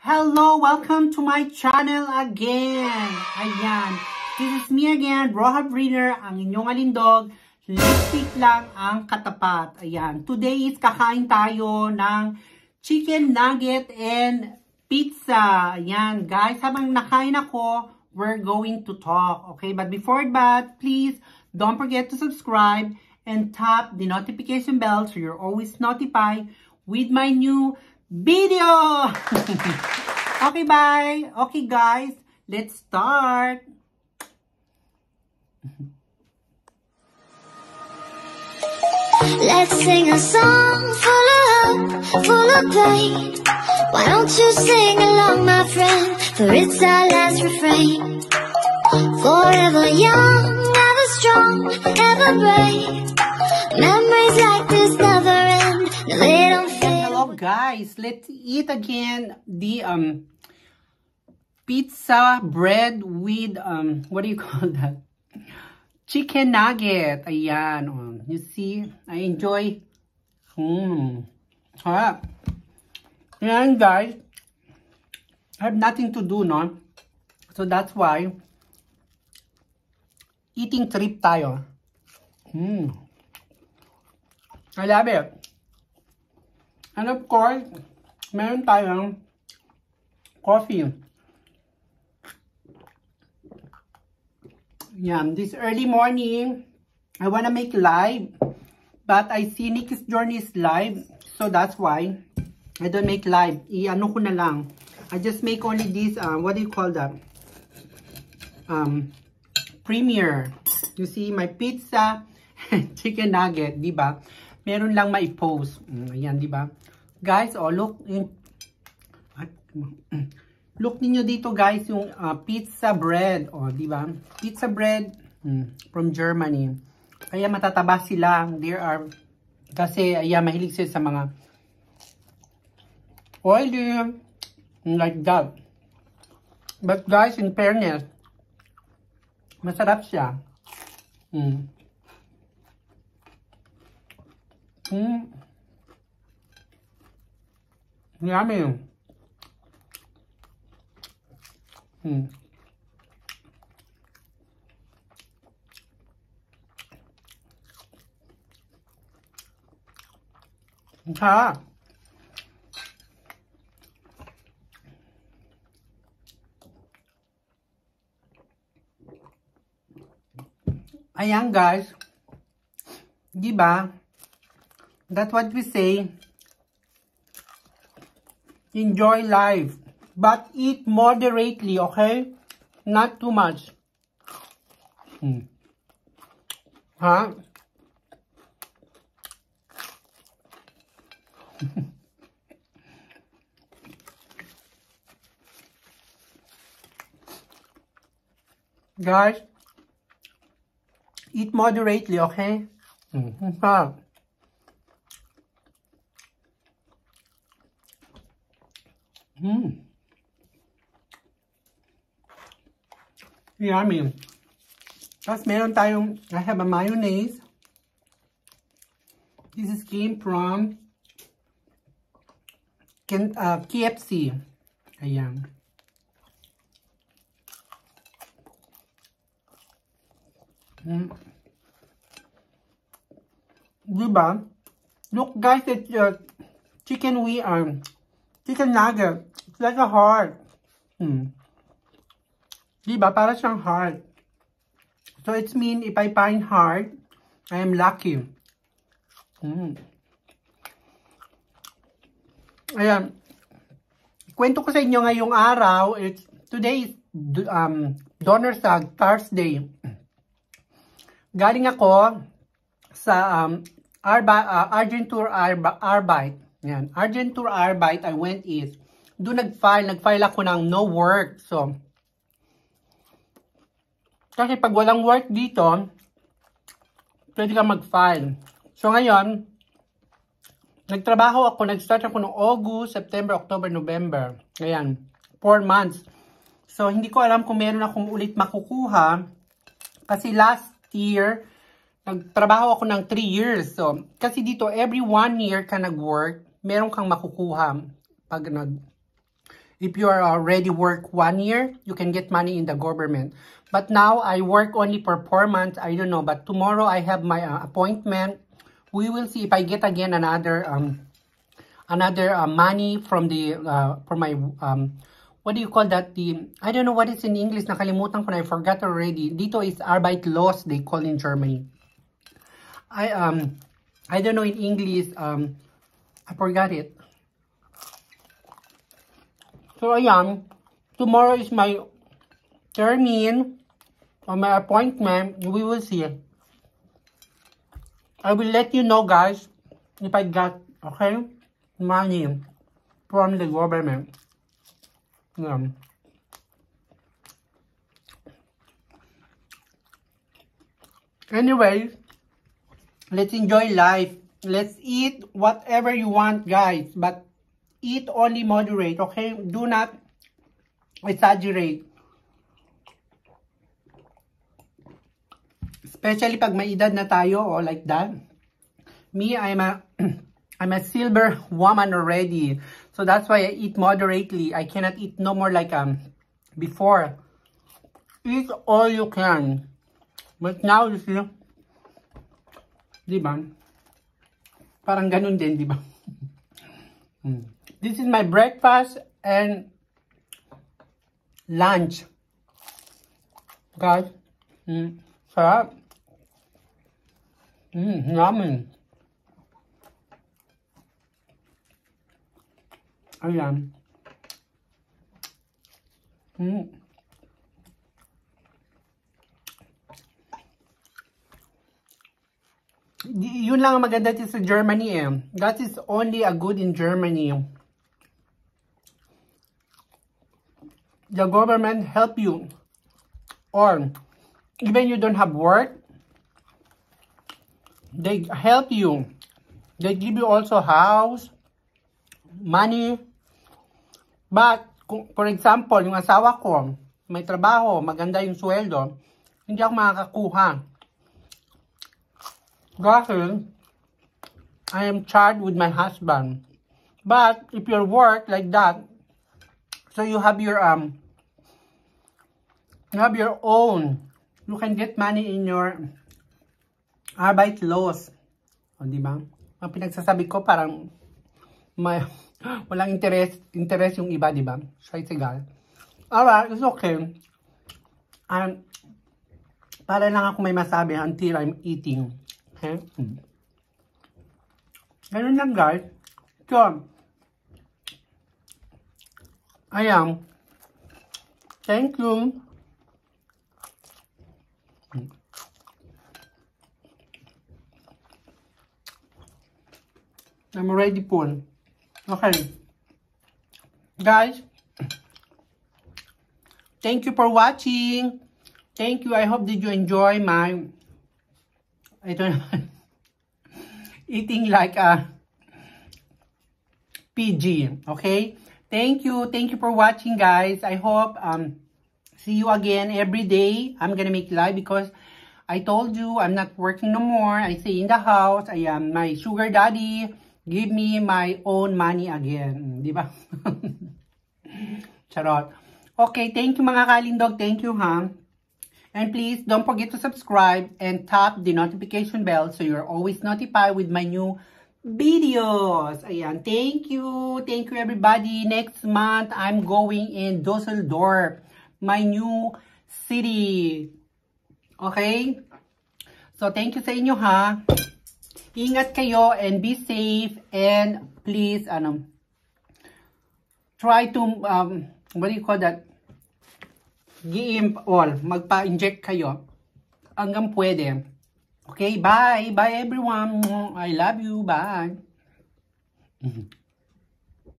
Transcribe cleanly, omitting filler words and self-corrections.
Hello! Welcome to my channel again! Ayan. This is me again, Roha Breeder, ang inyong alindog. Lipstick lang ang katapat. Ayan. Today is kakain tayo ng chicken nugget and pizza. Ayan. Guys, habang nakain ako, we're going to talk. Okay? But before that, please don't forget to subscribe and tap the notification bell so you're always notified with my new video. Okay, bye. Okay, guys, let's start. Let's sing a song full of hope, full of pain. Why don't you sing along, my friend? For it's our last refrain. Forever young, ever strong, ever brave. Memories like this never end. No, they don't fade. Hello, guys. Let's eat again the pizza bread with what do you call that? Chicken nugget. Ayan. You see, I enjoy. Sarap. Ayan, guys. I have nothing to do, no? So that's why eating trip tayo. I love it. And of course, meron tayong coffee. Yeah, this early morning, I wanna make live, but I see Nikki's Journey is live, so that's why I don't make live. I-ano ko na lang. I just make only this, what do you call that? Premiere. You see, my pizza and chicken nugget, di ba? Meron lang mai-post. Ayan, di ba? Guys, look. Look niyo dito, guys, yung pizza bread. Di ba? Pizza bread from Germany. Kaya matataba sila. Kasi, ayan, mahilig sila sa mga oily, like that. But guys, in fairness, masarap siya. Yummy. Sarap. Ayan, guys. Diba? That's what we say. Enjoy life. But eat moderately, okay? Not too much. Huh? Guys, eat moderately, okay? Yummy. Tapos meron tayong, I have a mayonnaise. This came from KFC. Ayan. Diba? Look, guys, it's chicken nugget. It's like a heart. Diba? Para siyang heart. So, it's mean if I find heart, I am lucky. Ayan. Kwento ko sa inyo ngayong araw. Today is Donnerstag, Thursday. Galing ako sa Argentur Arbeit. Yan. Argentur Arbeit, I went is, doon nag-file ako ng no work. So, kasi pag walang work dito, pwede ka mag-file. So ngayon, nag-start ako noong August, September, October, November. Ayan, 4 months. So hindi ko alam kung meron akong ulit makukuha. Kasi last year, nagtrabaho ako ng 3 years. So, kasi dito, every 1 year ka nag-work, meron kang makukuha pag if you are already work 1 year, you can get money in the government. But now, I work only for 4 months. I don't know. But tomorrow, I have my appointment. We will see if I get again another money from the, for my, what do you call that? I don't know what it's in English. Nakalimutan ko na. I forgot already. Dito is Arbeitslos, they call in Germany. I don't know in English. I forgot it. So, ayan. Tomorrow is my termine or my appointment. We will see. I will let you know, guys, if I got, okay, money from the government. Yeah. Anyway, let's enjoy life. Let's eat whatever you want, guys. But eat only moderate, okay? Do not exaggerate. Especially pag may edad na tayo, or like that. Me, I'm a silver woman already. So that's why I eat moderately. I cannot eat no more like before. Eat all you can. But now, you see, diba? Parang ganun din, diba? This is my breakfast and lunch. Guys, sarap. Yummy. Ayan. Yun lang ang maganda sa Germany eh. That is only a good in Germany. The government help you. Or even you don't have work, they help you. They give you also house, money. But, for example, yung asawa ko, may trabaho, maganda yung sweldo, hindi ako makakakuha. Dahil, I am charged with my husband. But, if you work like that, so you have your own, you can get money in your Arbeitslos. O, diba? Ang pinagsasabi ko, parang may, walang interest yung iba, diba? Scheißegal. Alright, it's okay. Para lang ako may masabi until I'm eating. Okay? Ganun lang, guys. So, ayan. Thank you. I'm already full. Okay. Guys, thank you for watching. Thank you. I hope that you enjoy my, I don't know, eating like a PG. Okay. Thank you. Thank you for watching, guys. I hope, see you again every day. I'm gonna make live because I told you I'm not working no more. I stay in the house. I am my sugar daddy. Give me my own money again. Di ba? Charot. Okay, thank you mga kalindog. Thank you, ha? And please, don't forget to subscribe and tap the notification bell so you're always notified with my new videos. Ayan, thank you. Thank you, everybody. Next month, I'm going in Dusseldorf, my new city. Okay? So, thank you sa inyo, ha? Ingat kayo and be safe and please, try to, what do you call that? Give all, magpa-inject kayo hanggang pwede. Okay, bye. Bye everyone. I love you. Bye.